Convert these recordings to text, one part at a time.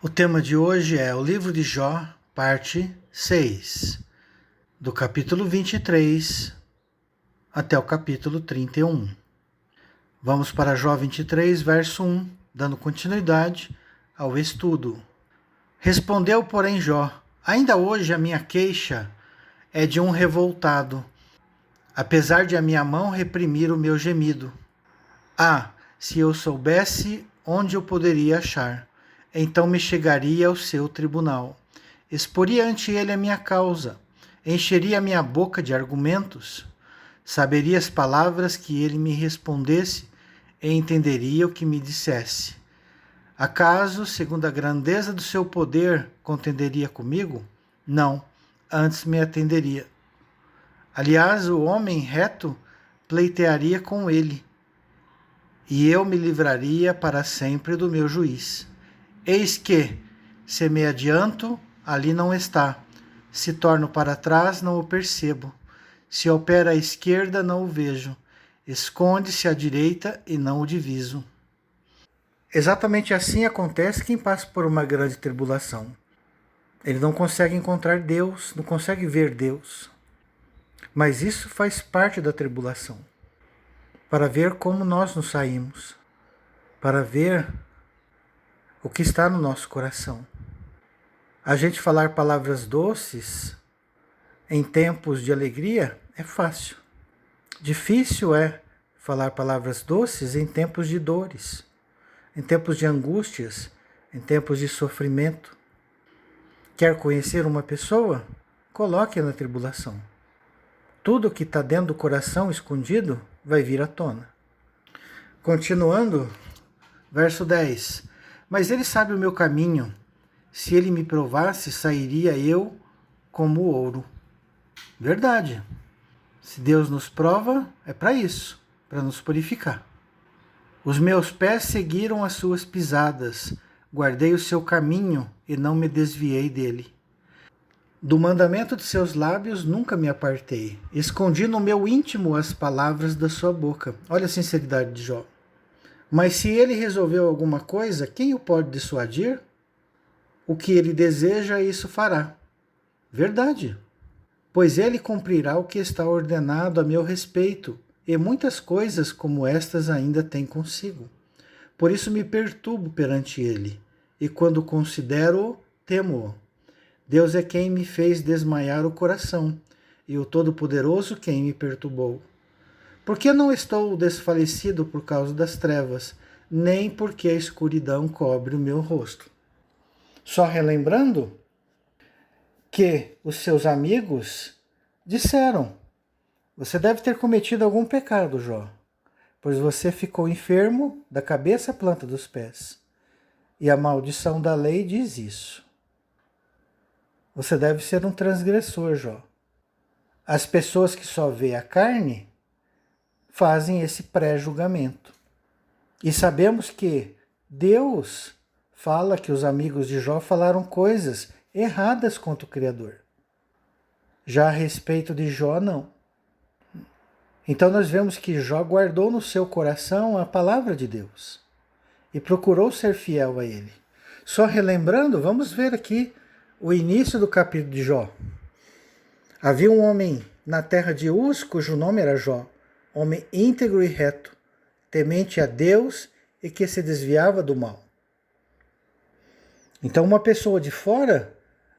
O tema de hoje é o livro de Jó, parte 6, do capítulo 23 até o capítulo 31. Vamos para Jó 23, verso 1, dando continuidade ao estudo. Respondeu, porém, Jó: ainda hoje a minha queixa é de um revoltado, apesar de a minha mão reprimir o meu gemido. Ah, se eu soubesse onde eu poderia achar, então me chegaria ao seu tribunal. Exporia ante ele a minha causa, encheria a minha boca de argumentos, saberia as palavras que ele me respondesse e entenderia o que me dissesse. Acaso, segundo a grandeza do seu poder, contenderia comigo? Não, antes me atenderia. Aliás, o homem reto pleitearia com ele, e eu me livraria para sempre do meu juiz. Eis que, se me adianto, ali não está. Se torno para trás, não o percebo. Se opera à esquerda, não o vejo. Esconde-se à direita e não o diviso. Exatamente assim acontece quem passa por uma grande tribulação. Ele não consegue encontrar Deus, não consegue ver Deus. Mas isso faz parte da tribulação. Para ver como nós nos saímos. Para ver o que está no nosso coração. A gente falar palavras doces em tempos de alegria é fácil. Difícil é falar palavras doces em tempos de dores, em tempos de angústias, em tempos de sofrimento. Quer conhecer uma pessoa? Coloque-a na tribulação. Tudo que está dentro do coração escondido vai vir à tona. Continuando, verso 10. Mas ele sabe o meu caminho. Se ele me provasse, sairia eu como ouro. Verdade. Se Deus nos prova, é para isso, para nos purificar. Os meus pés seguiram as suas pisadas, guardei o seu caminho e não me desviei dele. Do mandamento de seus lábios nunca me apartei. Escondi no meu íntimo as palavras da sua boca. Olha a sinceridade de Jó. Mas se ele resolveu alguma coisa, quem o pode dissuadir? O que ele deseja, isso fará. Verdade. Pois ele cumprirá o que está ordenado a meu respeito, e muitas coisas como estas ainda tem consigo. Por isso me perturbo perante ele, e quando considero-o, temo-o. Deus é quem me fez desmaiar o coração, e o Todo-Poderoso quem me perturbou. Porque não estou desfalecido por causa das trevas, nem porque a escuridão cobre o meu rosto. Só relembrando que os seus amigos disseram: você deve ter cometido algum pecado, Jó, pois você ficou enfermo da cabeça à planta dos pés. E a maldição da lei diz isso. Você deve ser um transgressor, Jó. As pessoas que só veem a carne fazem esse pré-julgamento. E sabemos que Deus fala que os amigos de Jó falaram coisas erradas contra o Criador. Já a respeito de Jó, não. Então nós vemos que Jó guardou no seu coração a palavra de Deus e procurou ser fiel a ele. Só relembrando, vamos ver aqui o início do capítulo de Jó. Havia um homem na terra de Uz, cujo nome era Jó, homem íntegro e reto, temente a Deus e que se desviava do mal. Então uma pessoa de fora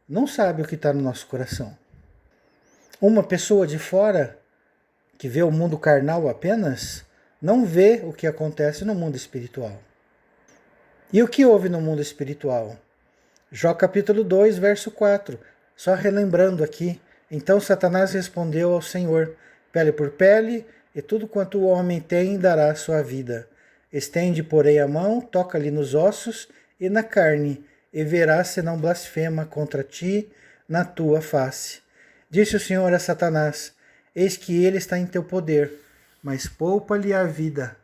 não sabe o que está no nosso coração. Uma pessoa de fora que vê o mundo carnal apenas, não vê o que acontece no mundo espiritual. E o que houve no mundo espiritual? Jó capítulo 2, verso 4. Só relembrando aqui. Então Satanás respondeu ao Senhor: pele por pele, e tudo quanto o homem tem dará a sua vida. Estende, porém, a mão, toca-lhe nos ossos e na carne, e verás se não blasfema contra ti na tua face. Disse o Senhor a Satanás: eis que ele está em teu poder, mas poupa-lhe a vida.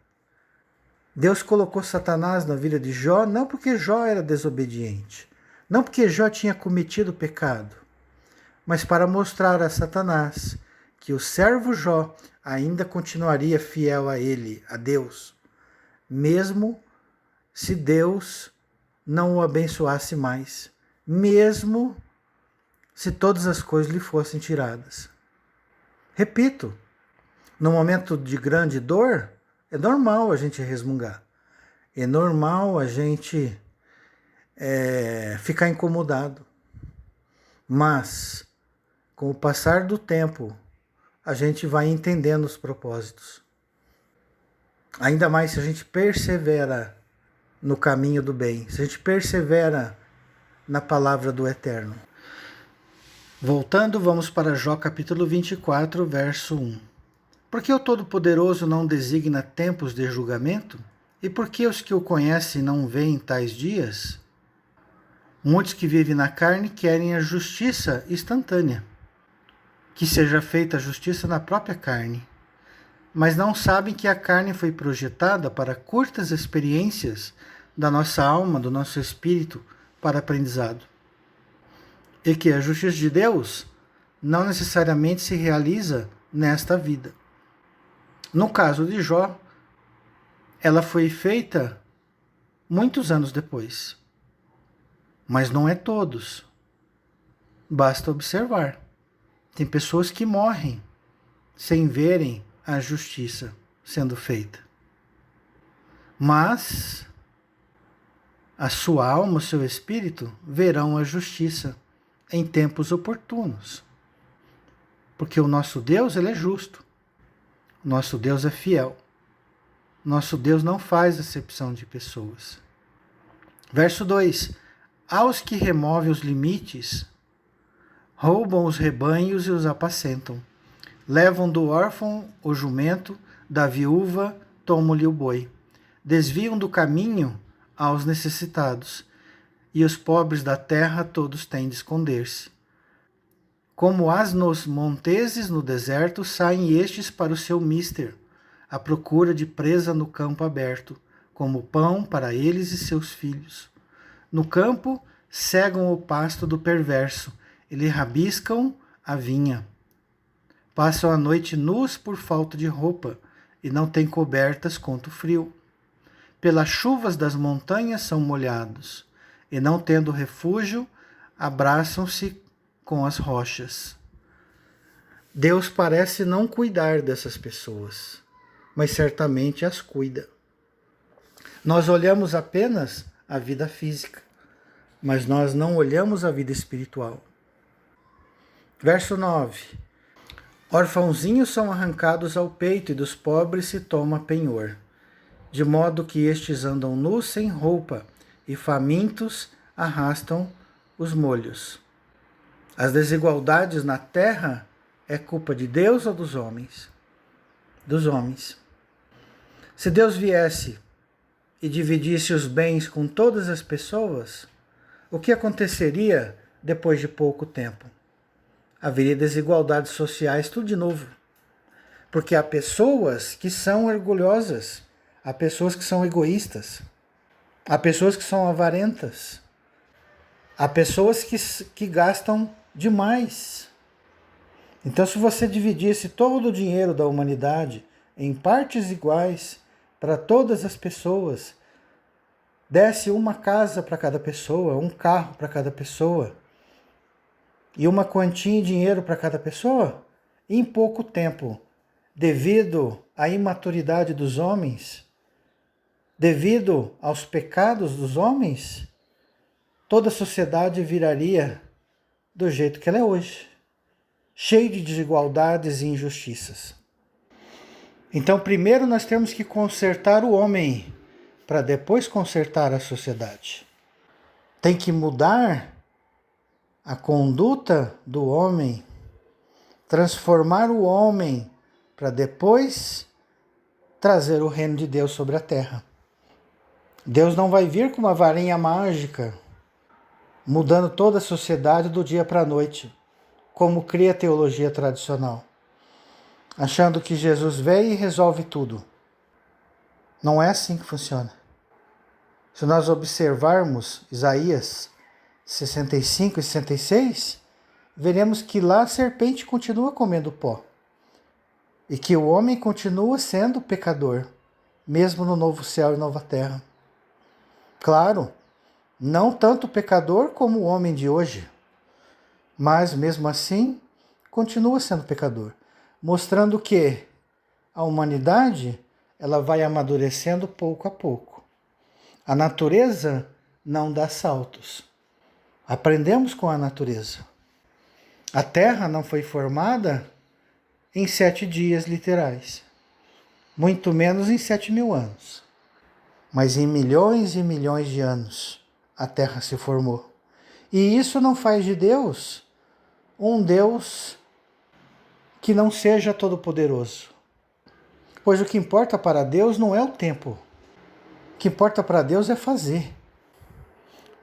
Deus colocou Satanás na vida de Jó, não porque Jó era desobediente, não porque Jó tinha cometido pecado, mas para mostrar a Satanás que o servo Jó ainda continuaria fiel a ele, a Deus, mesmo se Deus não o abençoasse mais, mesmo se todas as coisas lhe fossem tiradas. Repito, no momento de grande dor, é normal a gente resmungar. É normal a gente ficar incomodado. Mas, com o passar do tempo, a gente vai entendendo os propósitos. Ainda mais se a gente persevera no caminho do bem, se a gente persevera na palavra do Eterno. Voltando, vamos para Jó capítulo 24, verso 1. Por que o Todo-Poderoso não designa tempos de julgamento? E por que os que o conhecem não veem tais dias? Muitos que vivem na carne querem a justiça instantânea, que seja feita a justiça na própria carne, mas não sabem que a carne foi projetada para curtas experiências da nossa alma, do nosso espírito, para aprendizado. E que a justiça de Deus não necessariamente se realiza nesta vida. No caso de Jó, ela foi feita muitos anos depois. Mas não é todos. Basta observar. Tem pessoas que morrem sem verem a justiça sendo feita. Mas a sua alma, o seu espírito, verão a justiça em tempos oportunos. Porque o nosso Deus, ele é justo. Nosso Deus é fiel. Nosso Deus não faz acepção de pessoas. Verso 2. Aos que removem os limites, roubam os rebanhos e os apacentam. Levam do órfão o jumento, da viúva tomam-lhe o boi. Desviam do caminho aos necessitados, e os pobres da terra todos têm de esconder-se. Como as nos monteses no deserto, saem estes para o seu mister, à procura de presa no campo aberto, como pão para eles e seus filhos. No campo, cegam o pasto do perverso, e lhe rabiscam a vinha. Passam a noite nus por falta de roupa, e não têm cobertas contra o frio. Pelas chuvas das montanhas são molhados, e não tendo refúgio, abraçam-se com as rochas. Deus parece não cuidar dessas pessoas, mas certamente as cuida. Nós olhamos apenas a vida física, mas nós não olhamos a vida espiritual. Verso 9. Orfãozinhos são arrancados ao peito e dos pobres se toma penhor, de modo que estes andam nus sem roupa e famintos arrastam os molhos. As desigualdades na terra é culpa de Deus ou dos homens? Dos homens. Se Deus viesse e dividisse os bens com todas as pessoas, o que aconteceria depois de pouco tempo? Haveria desigualdades sociais, tudo de novo. Porque há pessoas que são orgulhosas, há pessoas que são egoístas, há pessoas que são avarentas, há pessoas que gastam demais. Então, se você dividisse todo o dinheiro da humanidade em partes iguais para todas as pessoas, desse uma casa para cada pessoa, um carro para cada pessoa e uma quantia em dinheiro para cada pessoa, em pouco tempo, devido à imaturidade dos homens, devido aos pecados dos homens, toda a sociedade viraria do jeito que ela é hoje, cheio de desigualdades e injustiças. Então, primeiro nós temos que consertar o homem, para depois consertar a sociedade. Tem que mudar a conduta do homem, transformar o homem, para depois trazer o reino de Deus sobre a terra. Deus não vai vir com uma varinha mágica, mudando toda a sociedade do dia para a noite, como cria a teologia tradicional, achando que Jesus veio e resolve tudo. Não é assim que funciona. Se nós observarmos Isaías 65 e 66, veremos que lá a serpente continua comendo pó e que o homem continua sendo pecador, mesmo no novo céu e nova terra. Claro, Não tanto o pecador como o homem de hoje, mas mesmo assim continua sendo pecador, mostrando que a humanidade ela vai amadurecendo pouco a pouco. A natureza não dá saltos. Aprendemos com a natureza. A Terra não foi formada em 7 dias literais, muito menos em 7.000 anos. Mas em milhões e milhões de anos a Terra se formou. E isso não faz de Deus um Deus que não seja todo-poderoso. Pois o que importa para Deus não é o tempo. O que importa para Deus é fazer.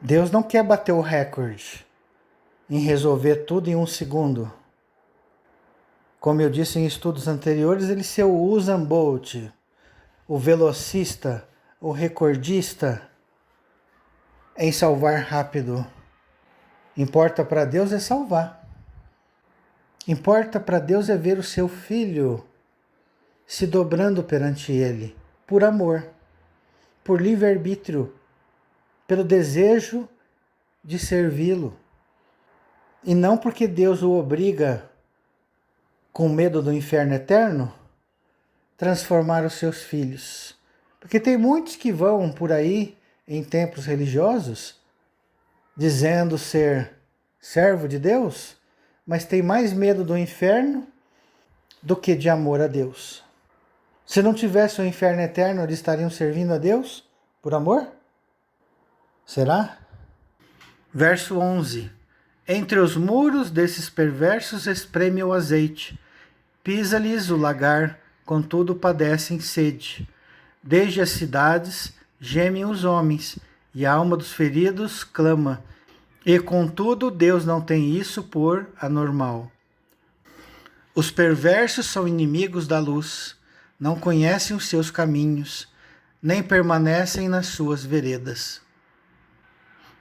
Deus não quer bater o recorde em resolver tudo em 1 segundo. Como eu disse em estudos anteriores, ele ser o Usain Bolt, o velocista, o recordista em salvar rápido. Importa para Deus é salvar. Importa para Deus é ver o seu filho se dobrando perante ele, por amor, por livre-arbítrio, pelo desejo de servi-lo. E não porque Deus o obriga, com medo do inferno eterno, transformar os seus filhos. Porque tem muitos que vão por aí em templos religiosos, dizendo ser servo de Deus, mas tem mais medo do inferno do que de amor a Deus. Se não tivesse o inferno eterno, eles estariam servindo a Deus por amor? Será? Verso 11. Entre os muros desses perversos espreme o azeite, pisa-lhes o lagar, contudo padecem sede. Desde as cidades gemem os homens, e a alma dos feridos clama, e contudo Deus não tem isso por anormal. Os perversos são inimigos da luz, não conhecem os seus caminhos, nem permanecem nas suas veredas.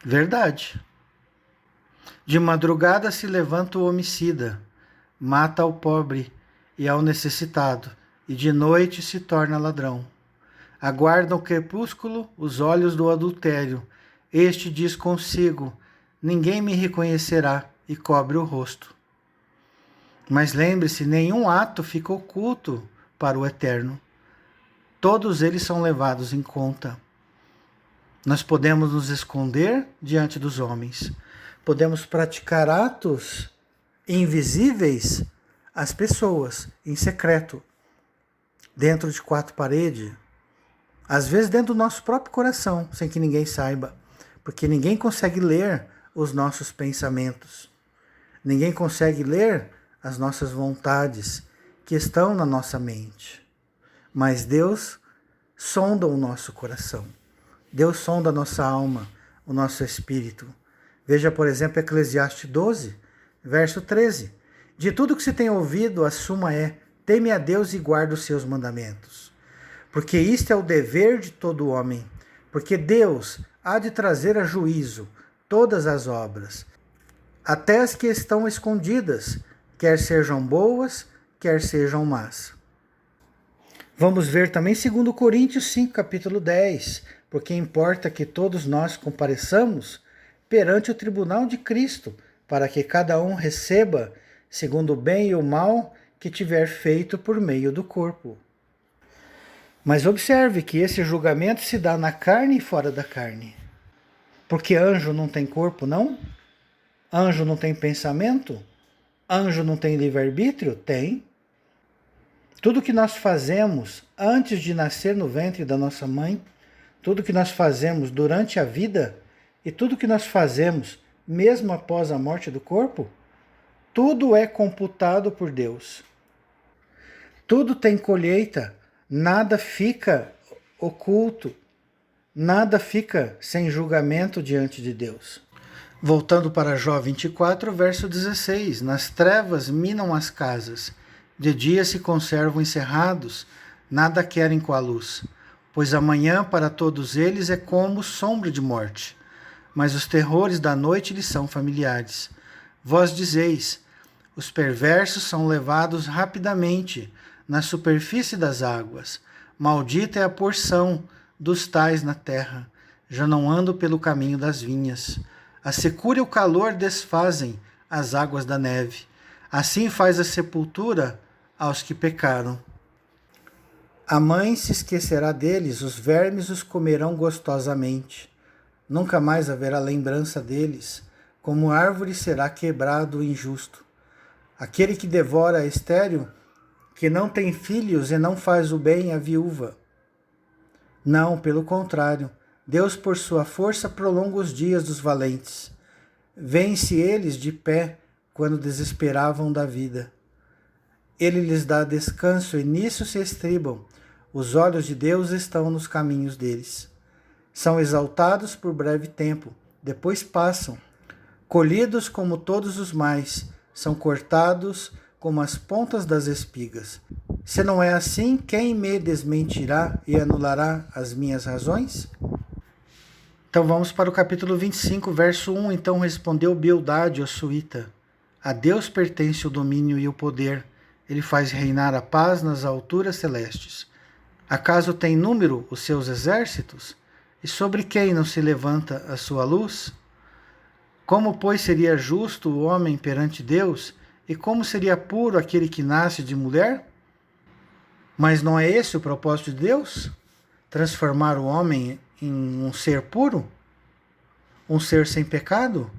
Verdade. De madrugada se levanta o homicida, mata ao pobre e ao necessitado, e de noite se torna ladrão. Aguardam o crepúsculo os olhos do adultério. Este diz consigo, ninguém me reconhecerá, e cobre o rosto. Mas lembre-se, nenhum ato fica oculto para o Eterno. Todos eles são levados em conta. Nós podemos nos esconder diante dos homens. Podemos praticar atos invisíveis às pessoas, em secreto, dentro de 4 paredes. Às vezes dentro do nosso próprio coração, sem que ninguém saiba. Porque ninguém consegue ler os nossos pensamentos. Ninguém consegue ler as nossas vontades que estão na nossa mente. Mas Deus sonda o nosso coração. Deus sonda a nossa alma, o nosso espírito. Veja, por exemplo, Eclesiastes 12, verso 13. De tudo que se tem ouvido, a suma é: teme a Deus e guarda os seus mandamentos. Porque isto é o dever de todo homem. Porque Deus há de trazer a juízo todas as obras, até as que estão escondidas, quer sejam boas, quer sejam más. Vamos ver também 2 Coríntios 5, capítulo 10, porque importa que todos nós compareçamos perante o tribunal de Cristo, para que cada um receba segundo o bem e o mal que tiver feito por meio do corpo. Mas observe que esse julgamento se dá na carne e fora da carne. Porque anjo não tem corpo, não? Anjo não tem pensamento? Anjo não tem livre-arbítrio? Tem. Tudo que nós fazemos antes de nascer no ventre da nossa mãe, tudo que nós fazemos durante a vida e tudo que nós fazemos mesmo após a morte do corpo, tudo é computado por Deus. Tudo tem colheita, nada fica oculto, nada fica sem julgamento diante de Deus. Voltando para Jó 24, verso 16. Nas trevas minam as casas, de dia se conservam encerrados, nada querem com a luz. Pois amanhã para todos eles é como sombra de morte, mas os terrores da noite lhes são familiares. Vós dizeis, os perversos são levados rapidamente na superfície das águas. Maldita é a porção dos tais na terra. já não ando pelo caminho das vinhas. A secura e o calor desfazem as águas da neve. Assim faz a sepultura aos que pecaram. A mãe se esquecerá deles, os vermes os comerão gostosamente. Nunca mais haverá lembrança deles, como árvore será quebrado o injusto. Aquele que devora a estéril, que não tem filhos e não faz o bem à viúva. Não, pelo contrário, Deus por sua força prolonga os dias dos valentes. Vence eles de pé quando desesperavam da vida. Ele lhes dá descanso e nisso se estribam. Os olhos de Deus estão nos caminhos deles. São exaltados por breve tempo, depois passam. Colhidos como todos os mais, são cortados como as pontas das espigas. Se não é assim, quem me desmentirá e anulará as minhas razões? Então vamos para o capítulo 25, verso 1. Então respondeu Bildade, o suíta: a Deus pertence o domínio e o poder. Ele faz reinar a paz nas alturas celestes. Acaso tem número os seus exércitos? E sobre quem não se levanta a sua luz? Como, pois, seria justo o homem perante Deus? E como seria puro aquele que nasce de mulher? Mas não é esse o propósito de Deus? Transformar o homem em um ser puro? Um ser sem pecado?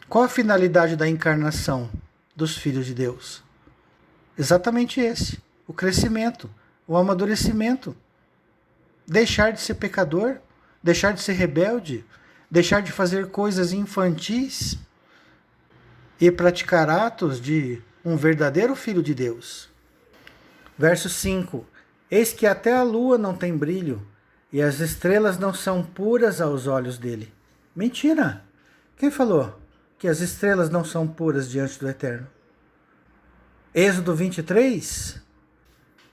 Qual a finalidade da encarnação dos filhos de Deus? Exatamente esse: o crescimento, o amadurecimento. Deixar de ser pecador, deixar de ser rebelde, deixar de fazer coisas infantis e praticar atos de um verdadeiro filho de Deus. Verso 5: eis que até a lua não tem brilho, e as estrelas não são puras aos olhos dele. Mentira! Quem falou que as estrelas não são puras diante do Eterno? Êxodo 23,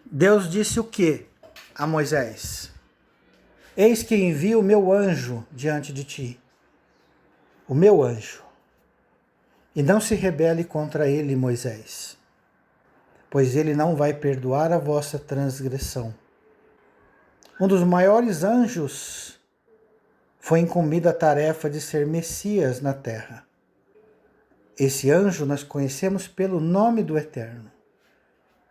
Deus disse o que a Moisés? Eis que envio o meu anjo diante de ti, o meu anjo, e não se rebele contra ele, Moisés, pois ele não vai perdoar a vossa transgressão. Um dos maiores anjos foi incumbido a tarefa de ser Messias na terra. Esse anjo nós conhecemos pelo nome do Eterno.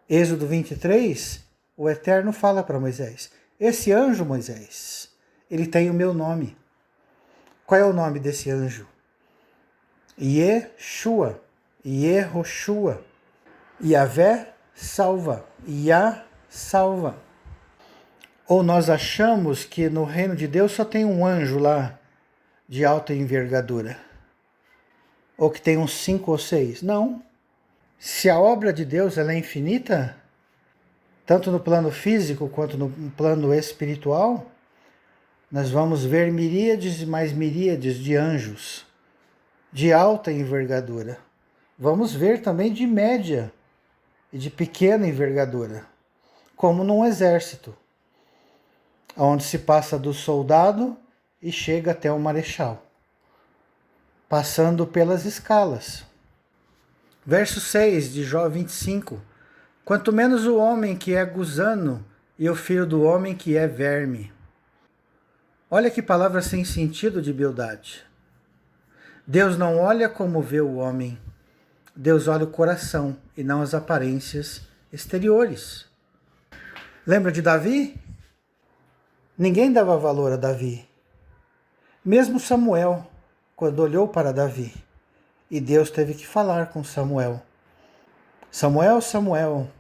Êxodo 23, o Eterno fala para Moisés: esse anjo, Moisés, ele tem o meu nome. Qual é o nome desse anjo? Yeshua, Yehoshua. Yahvé salva, Yah salva. Ou nós achamos que no reino de Deus só tem um anjo lá de alta envergadura? Ou que tem uns 5 ou 6? Não. Se a obra de Deus ela é infinita, tanto no plano físico quanto no plano espiritual, nós vamos ver miríades e mais miríades de anjos de alta envergadura. Vamos ver também de média e de pequena envergadura, como num exército, onde se passa do soldado e chega até o marechal, passando pelas escalas. Verso 6 de Jó 25: quanto menos o homem que é gusano e o filho do homem que é verme. Olha que palavra sem sentido de Bildade. Deus não olha como vê o homem. Deus olha o coração e não as aparências exteriores. Lembra de Davi? Ninguém dava valor a Davi. Mesmo Samuel, quando olhou para Davi, e Deus teve que falar com Samuel: Samuel, Samuel,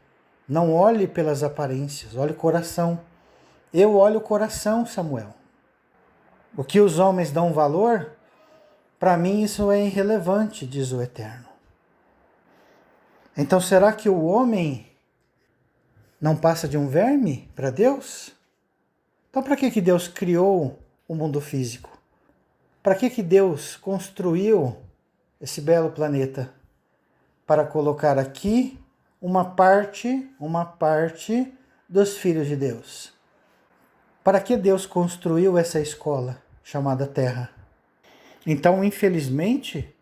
não olhe pelas aparências, olhe o coração. Eu olho o coração, Samuel. O que os homens dão valor, para mim isso é irrelevante, diz o Eterno. Então será que o homem não passa de um verme para Deus? Então para que Deus criou o mundo físico? Para que Deus construiu esse belo planeta? Para colocar aqui uma parte dos filhos de Deus. Para que Deus construiu essa escola chamada Terra? Então, infelizmente,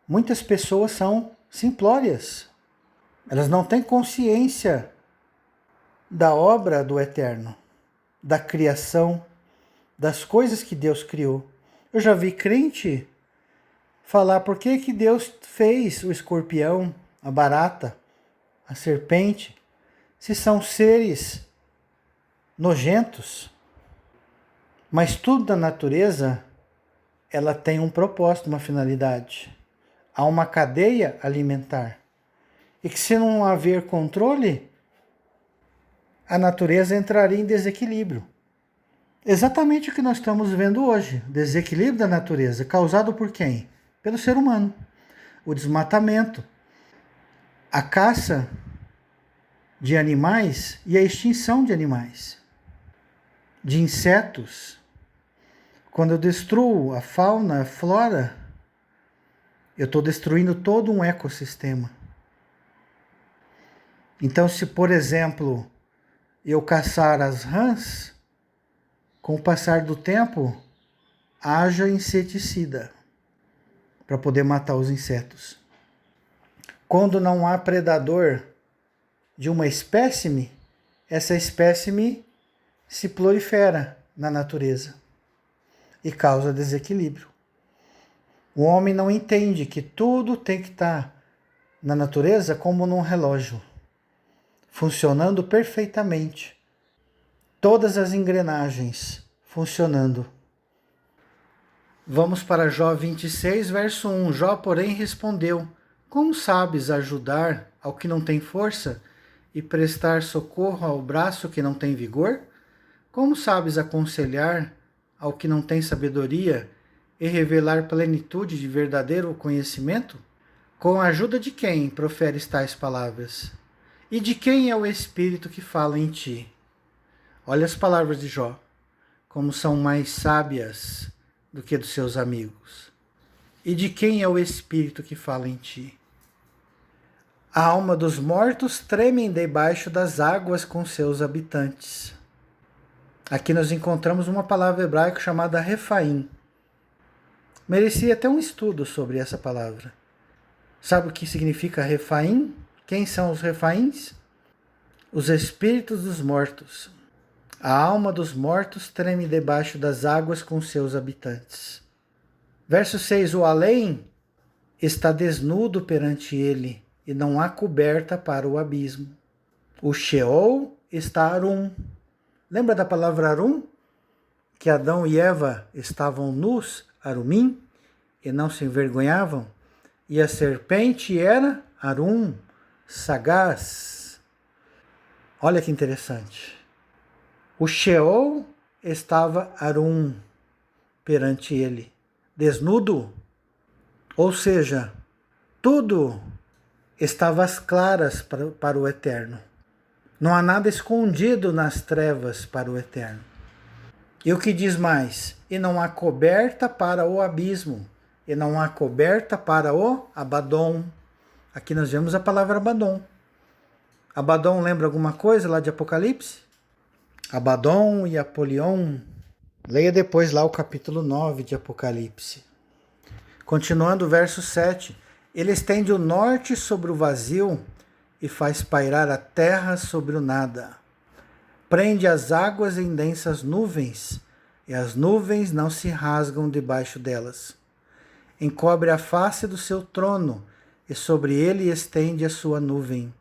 muitas pessoas são simplórias. Elas não têm consciência da obra do Eterno, da criação, das coisas que Deus criou. Eu já vi crente falar por que Deus fez o escorpião, a barata, a serpente, se são seres nojentos. Mas tudo da natureza, ela tem um propósito, uma finalidade. Há uma cadeia alimentar. E que se não haver controle, a natureza entraria em desequilíbrio. Exatamente o que nós estamos vendo hoje. Desequilíbrio da natureza, causado por quem? Pelo ser humano. O desmatamento, a caça de animais e a extinção de animais, de insetos. Quando eu destruo a fauna, a flora, eu estou destruindo todo um ecossistema. Então, se, por exemplo, eu caçar as rãs, com o passar do tempo, haja inseticida para poder matar os insetos. Quando não há predador de uma espécime, essa espécime se prolifera na natureza e causa desequilíbrio. O homem não entende que tudo tem que estar na natureza como num relógio, funcionando perfeitamente. Todas as engrenagens funcionando. Vamos para Jó 26, verso 1. Jó, porém, respondeu: como sabes ajudar ao que não tem força e prestar socorro ao braço que não tem vigor? Como sabes aconselhar ao que não tem sabedoria e revelar plenitude de verdadeiro conhecimento? Com a ajuda de quem proferes tais palavras? E de quem é o Espírito que fala em ti? Olha as palavras de Jó, como são mais sábias do que dos seus amigos. E de quem é o Espírito que fala em ti? A alma dos mortos treme debaixo das águas com seus habitantes. Aqui nós encontramos uma palavra hebraica chamada refaim. Merecia até um estudo sobre essa palavra. Sabe o que significa refaim? Quem são os refaíns? Os espíritos dos mortos. A alma dos mortos treme debaixo das águas com seus habitantes. Verso 6. O além está desnudo perante ele, e não há coberta para o abismo. O Sheol está arum. Lembra da palavra arum? Que Adão e Eva estavam nus, arumim, e não se envergonhavam? E a serpente era arum, sagaz. Olha que interessante. O Sheol estava arum perante ele, desnudo. Ou seja, tudo estava às claras para o Eterno. Não há nada escondido nas trevas para o Eterno. E o que diz mais? E não há coberta para o abismo. E não há coberta para o Abaddon. Aqui nós vemos a palavra Abaddon. Abaddon lembra alguma coisa lá de Apocalipse? Abaddon e Apolion. Leia depois lá o capítulo 9 de Apocalipse. Continuando o verso 7. Ele estende o norte sobre o vazio e faz pairar a terra sobre o nada. Prende as águas em densas nuvens, e as nuvens não se rasgam debaixo delas. Encobre a face do seu trono, e sobre ele estende a sua nuvem.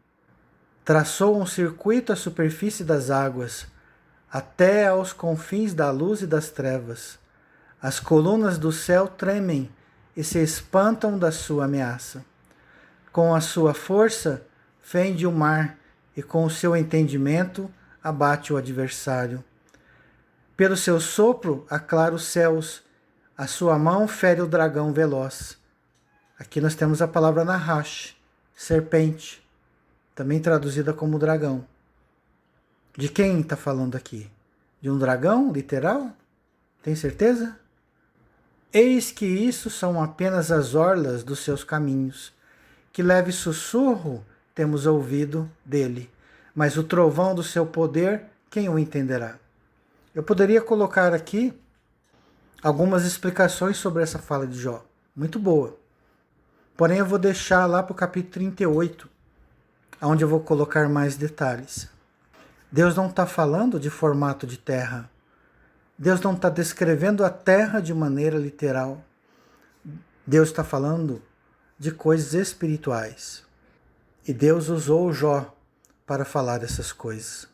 Traçou um circuito à superfície das águas, até aos confins da luz e das trevas. As colunas do céu tremem e se espantam da sua ameaça. Com a sua força, fende o mar, e com o seu entendimento, abate o adversário. Pelo seu sopro, aclara os céus, a sua mão fere o dragão veloz. Aqui nós temos a palavra Nahash, serpente, também traduzida como dragão. De quem está falando aqui? De um dragão, literal? Tem certeza? Eis que isso são apenas as orlas dos seus caminhos. Que leve sussurro temos ouvido dele, mas o trovão do seu poder, quem o entenderá? Eu poderia colocar aqui algumas explicações sobre essa fala de Jó. Muito boa. Porém, eu vou deixar lá para o capítulo 38, onde eu vou colocar mais detalhes. Deus não está falando de formato de terra. Deus não está descrevendo a terra de maneira literal. Deus está falando de coisas espirituais. E Deus usou Jó para falar essas coisas.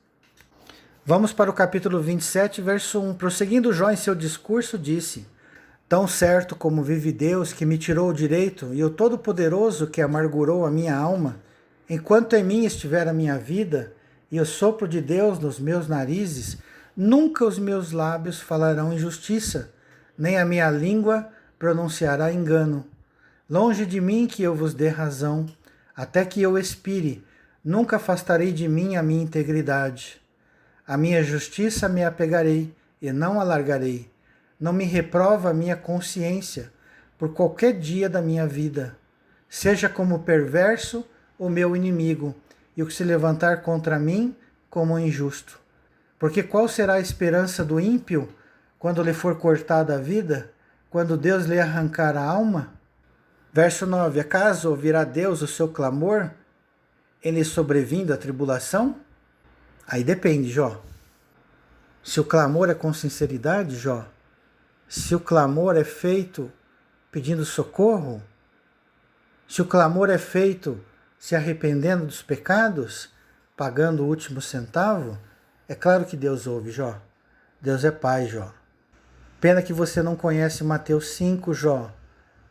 Vamos para o capítulo 27, verso 1. Prosseguindo Jó em seu discurso, disse: Tão certo como vive Deus, que me tirou o direito, e o Todo-Poderoso, que amargurou a minha alma, enquanto em mim estiver a minha vida, e o sopro de Deus nos meus narizes, nunca os meus lábios falarão injustiça, nem a minha língua pronunciará engano. Longe de mim que eu vos dê razão, até que eu expire, nunca afastarei de mim a minha integridade. A minha justiça me apegarei, e não alargarei. Não me reprova a minha consciência, por qualquer dia da minha vida. Seja como perverso o meu inimigo, e o que se levantar contra mim como injusto. Porque qual será a esperança do ímpio quando lhe for cortada a vida, quando Deus lhe arrancar a alma? Verso 9. Acaso ouvirá Deus o seu clamor, ele sobrevindo à tribulação? Aí depende, Jó. Se o clamor é com sinceridade, Jó, se o clamor é feito pedindo socorro, se o clamor é feito se arrependendo dos pecados, pagando o último centavo, é claro que Deus ouve, Jó. Deus é Pai, Jó. Pena que você não conhece Mateus 5, Jó,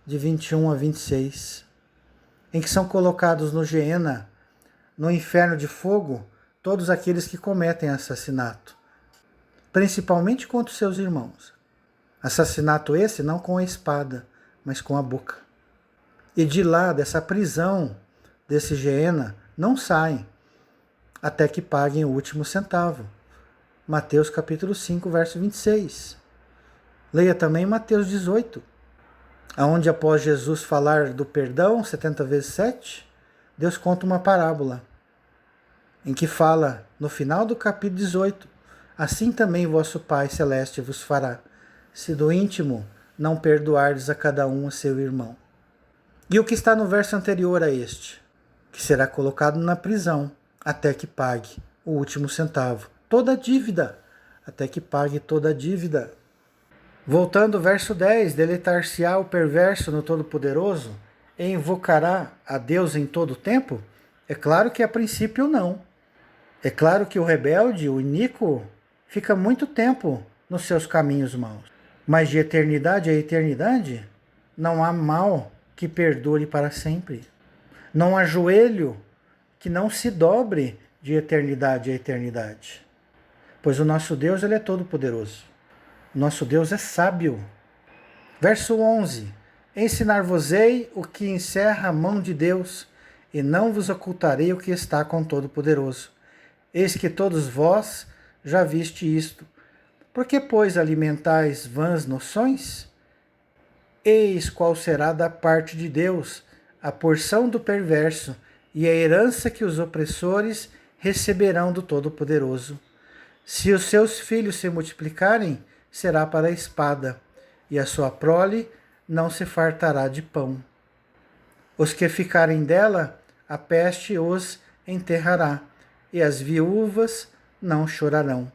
de 21 a 26, em que são colocados no Geena, no inferno de fogo, todos aqueles que cometem assassinato, principalmente contra os seus irmãos. Assassinato esse não com a espada, mas com a boca. E de lá, dessa prisão, desse Geena, não saem, até que paguem o último centavo. Mateus capítulo 5, verso 26. Leia também Mateus 18, onde após Jesus falar do perdão, 70 vezes 7, Deus conta uma parábola, em que fala, no final do capítulo 18, assim também vosso Pai Celeste vos fará, se do íntimo não perdoardes a cada um o seu irmão. E o que está no verso anterior a este? Que será colocado na prisão, até que pague o último centavo. Toda a dívida, até que pague toda a dívida. Voltando ao verso 10, deleitar-se-á o perverso no Todo-Poderoso e invocará a Deus em todo o tempo? É claro que a princípio não. É claro que o rebelde, o iníquo, fica muito tempo nos seus caminhos maus. Mas de eternidade a eternidade, não há mal que perdure para sempre. Não há joelho que não se dobre de eternidade a eternidade. Pois o nosso Deus, ele é todo-poderoso. Nosso Deus é sábio. Verso 11. Ensinar-vos-ei o que encerra a mão de Deus, e não vos ocultarei o que está com Todo-Poderoso. Eis que todos vós já viste isto. Por que, pois, alimentais vãs noções? Eis qual será da parte de Deus a porção do perverso e a herança que os opressores receberão do Todo-Poderoso. Se os seus filhos se multiplicarem, será para a espada, e a sua prole não se fartará de pão. Os que ficarem dela, a peste os enterrará, e as viúvas não chorarão.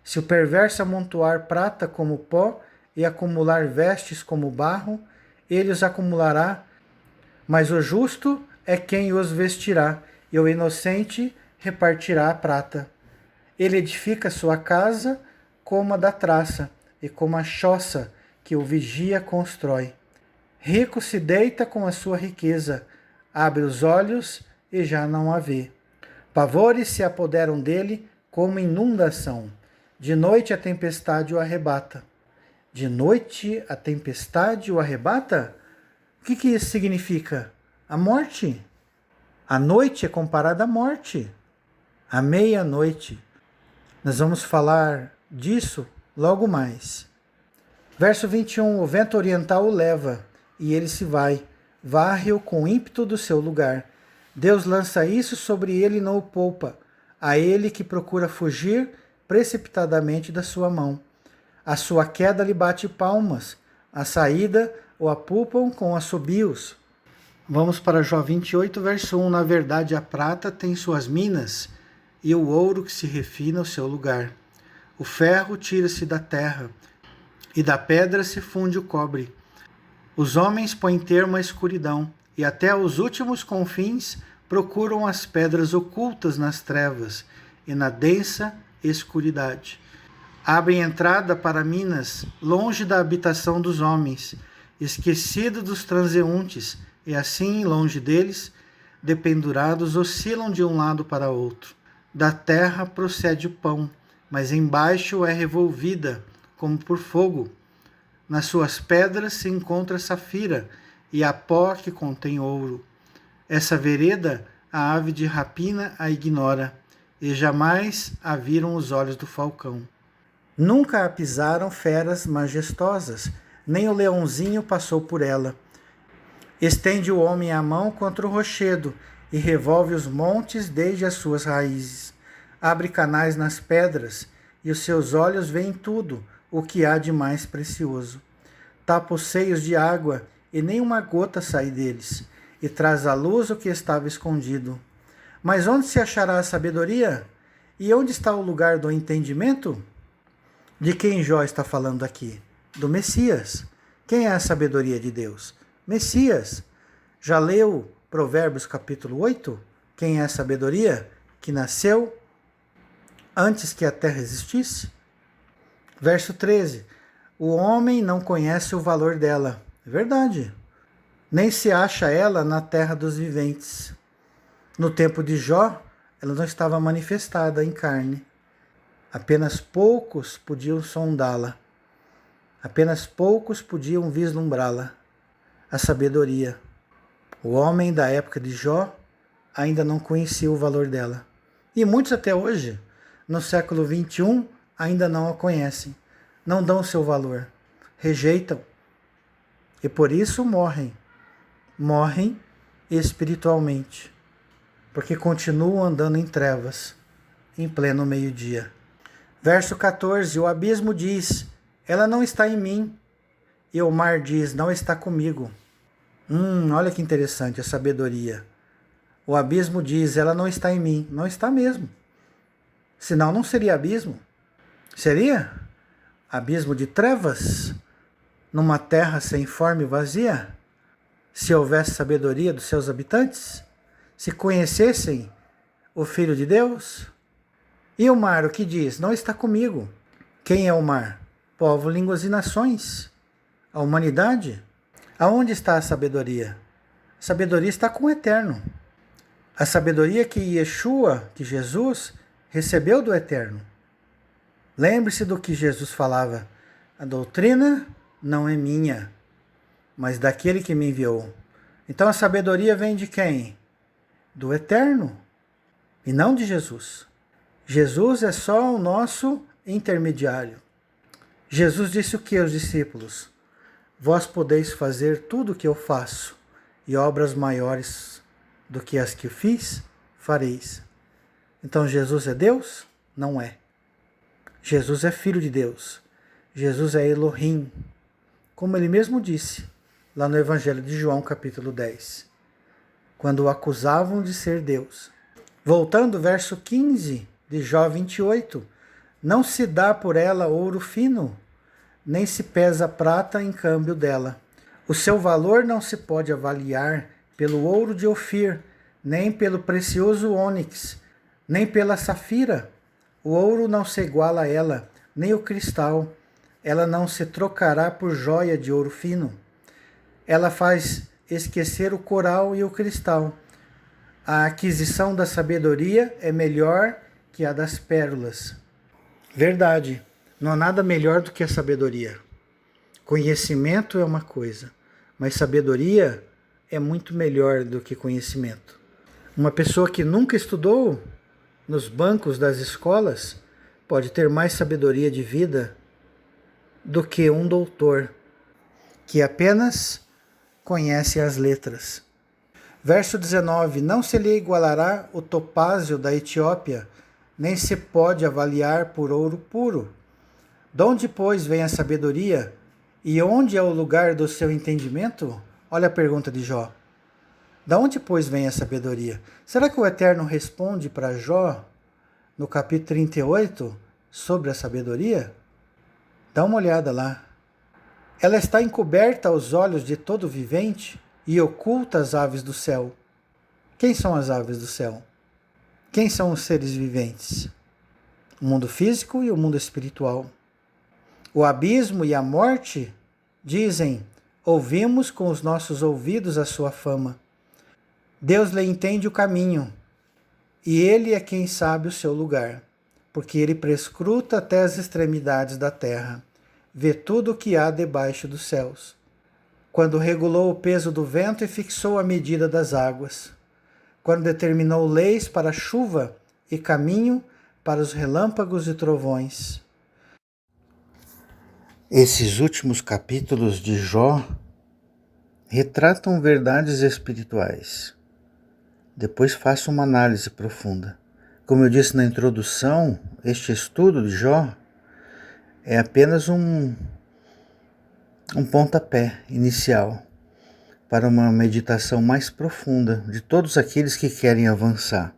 Se o perverso amontoar prata como pó e acumular vestes como barro, ele os acumulará, mas o justo é quem os vestirá, e o inocente repartirá a prata. Ele edifica sua casa como a da traça, e como a choça que o vigia constrói. Rico se deita com a sua riqueza, abre os olhos e já não a vê. Pavores se apoderam dele como inundação. De noite a tempestade o arrebata. De noite a tempestade o arrebata? O que isso significa? A morte. A noite é comparada à morte. A meia-noite. Nós vamos falar disso logo mais. Verso 21. O vento oriental o leva, e ele se vai. Varre-o com ímpeto do seu lugar. Deus lança isso sobre ele e não o poupa. A ele que procura fugir precipitadamente da sua mão. A sua queda lhe bate palmas, a saída o apupam com assobios. Vamos para Jó 28, verso 1. Na verdade, a prata tem suas minas, e o ouro que se refina o seu lugar. O ferro tira-se da terra, e da pedra se funde o cobre. Os homens põem termo à escuridão, e até os últimos confins procuram as pedras ocultas nas trevas e na densa escuridade. Abrem entrada para Minas, longe da habitação dos homens, esquecido dos transeuntes, e assim, longe deles, dependurados, oscilam de um lado para outro. Da terra procede o pão, mas embaixo é revolvida, como por fogo. Nas suas pedras se encontra safira, e a pó que contém ouro. Essa vereda a ave de rapina a ignora, e jamais a viram os olhos do falcão. Nunca a pisaram feras majestosas, nem o leãozinho passou por ela. Estende o homem a mão contra o rochedo, e revolve os montes desde as suas raízes. Abre canais nas pedras, e os seus olhos veem tudo o que há de mais precioso. Tapa os seios de água, e nem uma gota sai deles, e traz à luz o que estava escondido. Mas onde se achará a sabedoria? E onde está o lugar do entendimento? De quem Jó está falando aqui? Do Messias. Quem é a sabedoria de Deus? Messias. Já leu Provérbios capítulo 8? Quem é a sabedoria? Que nasceu antes que a terra existisse? Verso 13. O homem não conhece o valor dela. É verdade. Nem se acha ela na terra dos viventes. No tempo de Jó, ela não estava manifestada em carne. Apenas poucos podiam sondá-la. Apenas poucos podiam vislumbrá-la. A sabedoria. O homem da época de Jó ainda não conhecia o valor dela. E muitos até hoje, no século XXI, ainda não a conhecem. Não dão seu valor. Rejeitam. E por isso morrem. Morrem espiritualmente. Porque continuam andando em trevas, em pleno meio-dia. Verso 14, o abismo diz, ela não está em mim. E o mar diz, não está comigo. Olha que interessante a sabedoria. O abismo diz, ela não está em mim. Não está mesmo. Senão não seria abismo. Seria? Abismo de trevas? Numa terra sem forma e vazia? Se houvesse sabedoria dos seus habitantes? Se conhecessem o Filho de Deus? E o mar, o que diz? Não está comigo. Quem é o mar? Povo, línguas e nações. A humanidade? Aonde está a sabedoria? A sabedoria está com o Eterno. A sabedoria que Yeshua, que Jesus, recebeu do Eterno. Lembre-se do que Jesus falava. A doutrina não é minha, mas daquele que me enviou. Então a sabedoria vem de quem? Do Eterno, e não de Jesus. Jesus é só o nosso intermediário. Jesus disse o que aos discípulos? Vós podeis fazer tudo o que eu faço, e obras maiores do que as que fiz, fareis. Então Jesus é Deus? Não é. Jesus é Filho de Deus. Jesus é Elohim, como ele mesmo disse, lá no Evangelho de João, capítulo 10, quando o acusavam de ser Deus. Voltando, verso 15 de Jó 28, não se dá por ela ouro fino, nem se pesa prata em câmbio dela. O seu valor não se pode avaliar pelo ouro de Ofir, nem pelo precioso ônix, nem pela safira. O ouro não se iguala a ela, nem o cristal. Ela não se trocará por joia de ouro fino. Ela faz esquecer o coral e o cristal. A aquisição da sabedoria é melhor que a das pérolas. Verdade, não há nada melhor do que a sabedoria. Conhecimento é uma coisa, mas sabedoria é muito melhor do que conhecimento. Uma pessoa que nunca estudou nos bancos das escolas pode ter mais sabedoria de vida do que um doutor que apenas conhece as letras. Verso 19, não se lhe igualará o topázio da Etiópia, nem se pode avaliar por ouro puro. De onde, pois, vem a sabedoria? E onde é o lugar do seu entendimento? Olha a pergunta de Jó. De onde, pois, vem a sabedoria? Será que o Eterno responde para Jó, no capítulo 38, sobre a sabedoria? Dá uma olhada lá. Ela está encoberta aos olhos de todo vivente e oculta as aves do céu. Quem são as aves do céu? Quem são os seres viventes? O mundo físico e o mundo espiritual. O abismo e a morte dizem: ouvimos com os nossos ouvidos a sua fama. Deus lhe entende o caminho, e ele é quem sabe o seu lugar, porque ele prescruta até as extremidades da terra, vê tudo o que há debaixo dos céus. Quando regulou o peso do vento e fixou a medida das águas, quando determinou leis para a chuva e caminho para os relâmpagos e trovões. Esses últimos capítulos de Jó retratam verdades espirituais. Depois faço uma análise profunda. Como eu disse na introdução, este estudo de Jó é apenas um pontapé inicial para uma meditação mais profunda de todos aqueles que querem avançar.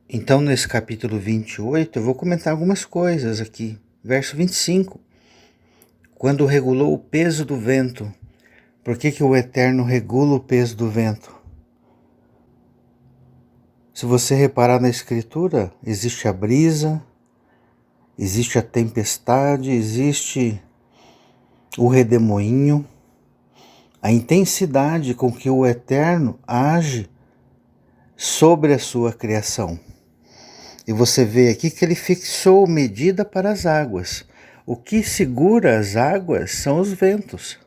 Então, nesse capítulo 28, eu vou comentar algumas coisas aqui. Verso 25. Quando regulou o peso do vento. Por que o Eterno regula o peso do vento? Se você reparar na Escritura, existe a brisa, existe a tempestade, existe o redemoinho, a intensidade com que o Eterno age sobre a sua criação. E você vê aqui que ele fixou medida para as águas. O que segura as águas são os ventos,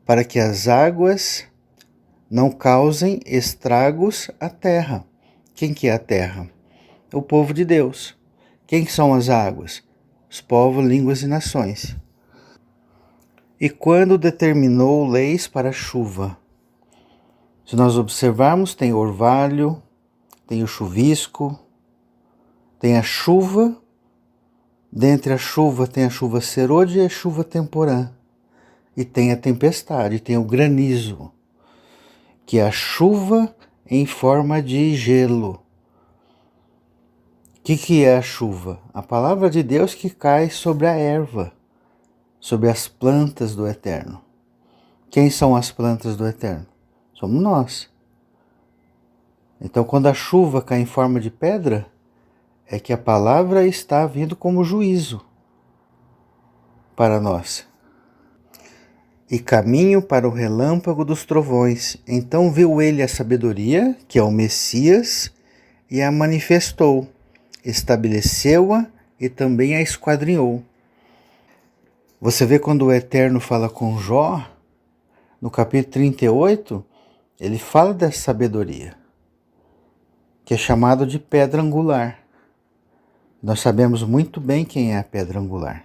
para que as águas não causem estragos à terra. Quem que é a terra? O povo de Deus. Quem são as águas? Os povos, línguas e nações. E quando determinou leis para a chuva? Se nós observarmos, tem orvalho, tem o chuvisco, tem a chuva. Dentre a chuva tem a chuva serôdia e a chuva temporã. E tem a tempestade, tem o granizo, que é a chuva em forma de gelo. O que é a chuva? A palavra de Deus que cai sobre a erva, sobre as plantas do Eterno. Quem são as plantas do Eterno? Somos nós. Então, quando a chuva cai em forma de pedra, é que a palavra está vindo como juízo para nós. E caminho para o relâmpago dos trovões. Então viu ele a sabedoria, que é o Messias, e a manifestou, estabeleceu-a e também a esquadrinhou. Você vê quando o Eterno fala com Jó, no capítulo 38, ele fala dessa sabedoria, que é chamado de pedra angular. Nós sabemos muito bem quem é a pedra angular.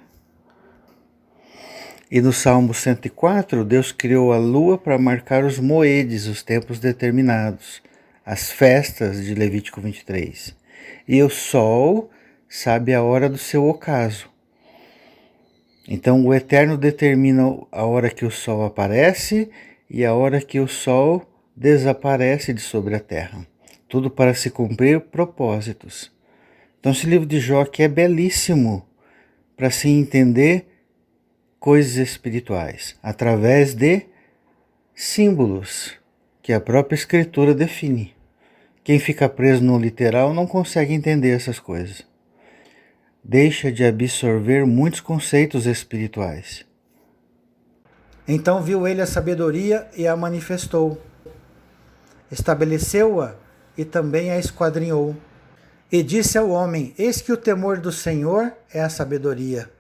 E no Salmo 104, Deus criou a lua para marcar os moedes, os tempos determinados, as festas de Levítico 23. E o sol sabe a hora do seu ocaso. Então o Eterno determina a hora que o sol aparece e a hora que o sol desaparece de sobre a terra. Tudo para se cumprir propósitos. Então esse livro de Jó aqui é belíssimo para se entender coisas espirituais, através de símbolos que a própria Escritura define. Quem fica preso no literal não consegue entender essas coisas. Deixa de absorver muitos conceitos espirituais. Então viu ele a sabedoria e a manifestou. Estabeleceu-a e também a esquadrinhou. E disse ao homem: eis que o temor do Senhor é a sabedoria,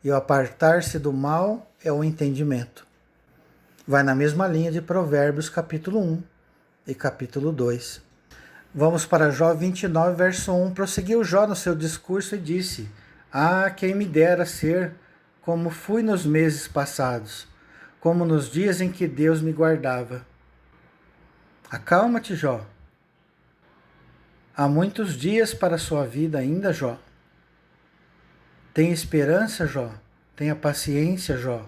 e o apartar-se do mal é o entendimento. Vai na mesma linha de Provérbios capítulo 1 e capítulo 2. Vamos para Jó 29, verso 1. Prosseguiu Jó no seu discurso e disse: ah, quem me dera ser como fui nos meses passados, como nos dias em que Deus me guardava. Acalma-te, Jó. Há muitos dias para a sua vida ainda, Jó. Tenha esperança, Jó. Tenha paciência, Jó.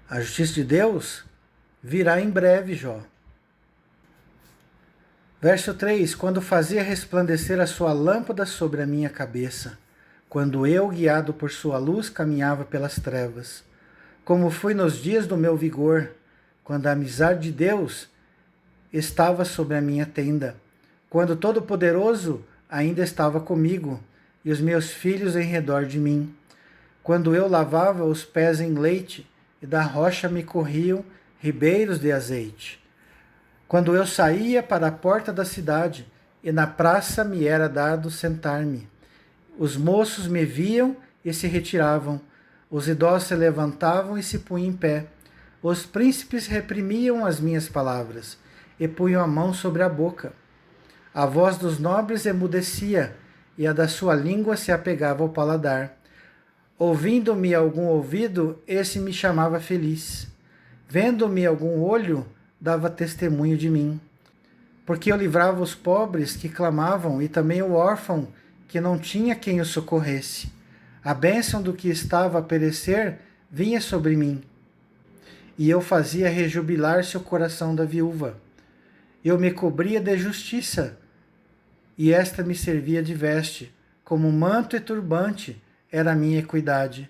A justiça de Deus virá em breve, Jó. Verso 3: Quando fazia resplandecer a sua lâmpada sobre a minha cabeça, quando eu, guiado por sua luz, caminhava pelas trevas. Como fui nos dias do meu vigor, quando a amizade de Deus estava sobre a minha tenda, quando o Todo-Poderoso ainda estava comigo e os meus filhos em redor de mim, quando eu lavava os pés em leite e da rocha me corriam ribeiros de azeite, quando eu saía para a porta da cidade e na praça me era dado sentar-me. Os moços me viam e se retiravam, os idosos se levantavam e se punham em pé. Os príncipes reprimiam as minhas palavras e punham a mão sobre a boca. A voz dos nobres emudecia e a da sua língua se apegava ao paladar. Ouvindo-me algum ouvido, esse me chamava feliz. Vendo-me algum olho, dava testemunho de mim. Porque eu livrava os pobres que clamavam e também o órfão que não tinha quem o socorresse. A bênção do que estava a perecer vinha sobre mim. E eu fazia rejubilar-se o coração da viúva. Eu me cobria de justiça, e esta me servia de veste, como manto e turbante era a minha equidade.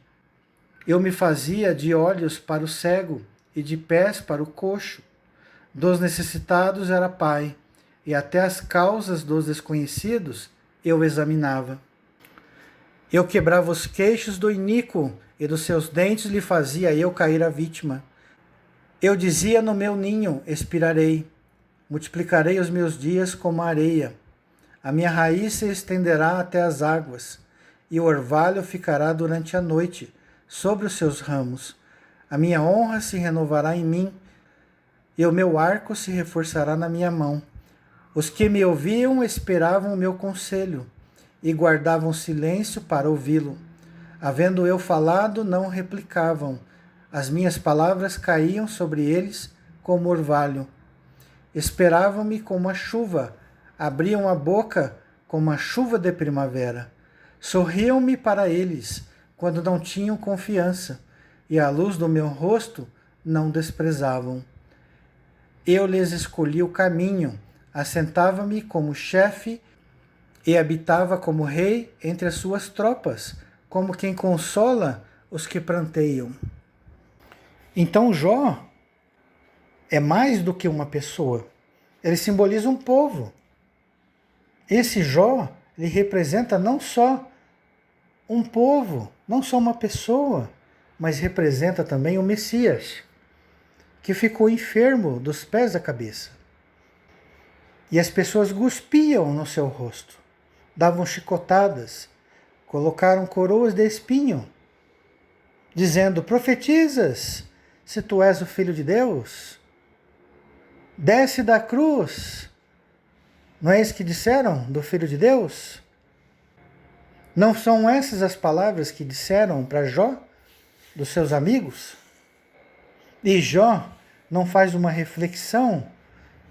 Eu me fazia de olhos para o cego e de pés para o coxo. Dos necessitados era pai, e até as causas dos desconhecidos eu examinava. Eu quebrava os queixos do iníquo, e dos seus dentes lhe fazia eu cair a vítima. Eu dizia no meu ninho, expirarei, multiplicarei os meus dias como a areia. A minha raiz se estenderá até as águas, e o orvalho ficará durante a noite sobre os seus ramos. A minha honra se renovará em mim, e o meu arco se reforçará na minha mão. Os que me ouviam esperavam o meu conselho, e guardavam silêncio para ouvi-lo. Havendo eu falado, não replicavam. As minhas palavras caíam sobre eles como orvalho. Esperavam-me como a chuva, abriam a boca como a chuva de primavera. Sorriam-me para eles, quando não tinham confiança, e a luz do meu rosto não desprezavam. Eu lhes escolhi o caminho, assentava-me como chefe e habitava como rei entre as suas tropas, como quem consola os que pranteiam. Então Jó é mais do que uma pessoa. Ele simboliza um povo. Esse Jó, ele representa não só um povo, não só uma pessoa, mas representa também o Messias, que ficou enfermo dos pés à cabeça. E as pessoas cuspiam no seu rosto, davam chicotadas, colocaram coroas de espinho, dizendo: profetizas, se tu és o Filho de Deus, desce da cruz. Não é isso que disseram do Filho de Deus? Não são essas as palavras que disseram para Jó, dos seus amigos? E Jó não faz uma reflexão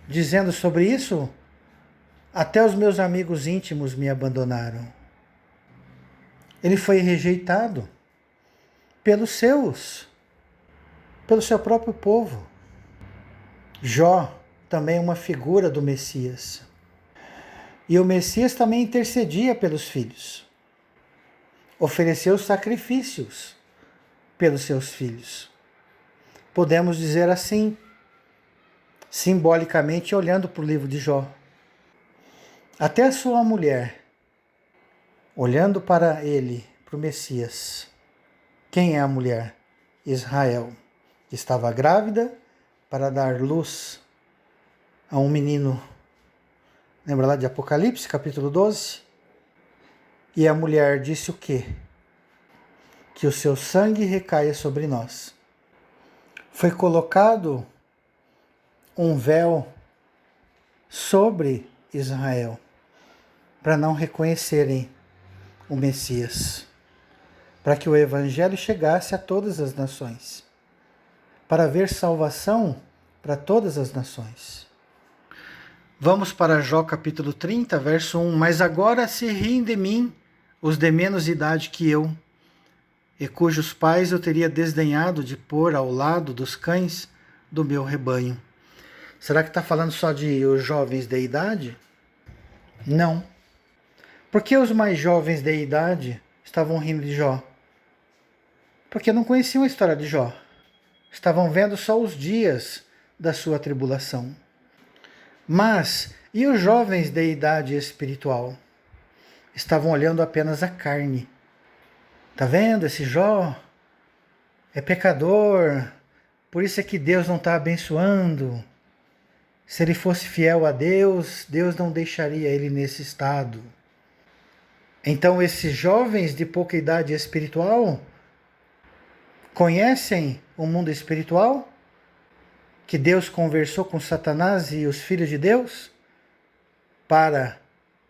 dizendo sobre isso? Até os meus amigos íntimos me abandonaram. Ele foi rejeitado pelos seus, pelo seu próprio povo. Jó também é uma figura do Messias. E o Messias também intercedia pelos filhos. Ofereceu sacrifícios pelos seus filhos. Podemos dizer assim, simbolicamente, olhando para o livro de Jó. Até a sua mulher, olhando para ele, para o Messias. Quem é a mulher? Israel, que estava grávida para dar luz a um menino. Lembra lá de Apocalipse, capítulo 12? E a mulher disse o quê? Que o seu sangue recaia sobre nós. Foi colocado um véu sobre Israel, para não reconhecerem o Messias, para que o Evangelho chegasse a todas as nações, para haver salvação para todas as nações. Vamos para Jó capítulo 30, verso 1. Mas agora se riem de mim os de menos idade que eu, e cujos pais eu teria desdenhado de pôr ao lado dos cães do meu rebanho. Será que está falando só de os jovens de idade? Não. Por que os mais jovens de idade estavam rindo de Jó? Porque não conheciam a história de Jó. Estavam vendo só os dias da sua tribulação. Mas, e os jovens de idade espiritual? Estavam olhando apenas a carne. Tá vendo? Esse Jó é pecador, por isso é que Deus não está abençoando. Se ele fosse fiel a Deus, Deus não deixaria ele nesse estado. Então, esses jovens de pouca idade espiritual conhecem o mundo espiritual? Que Deus conversou com Satanás e os filhos de Deus para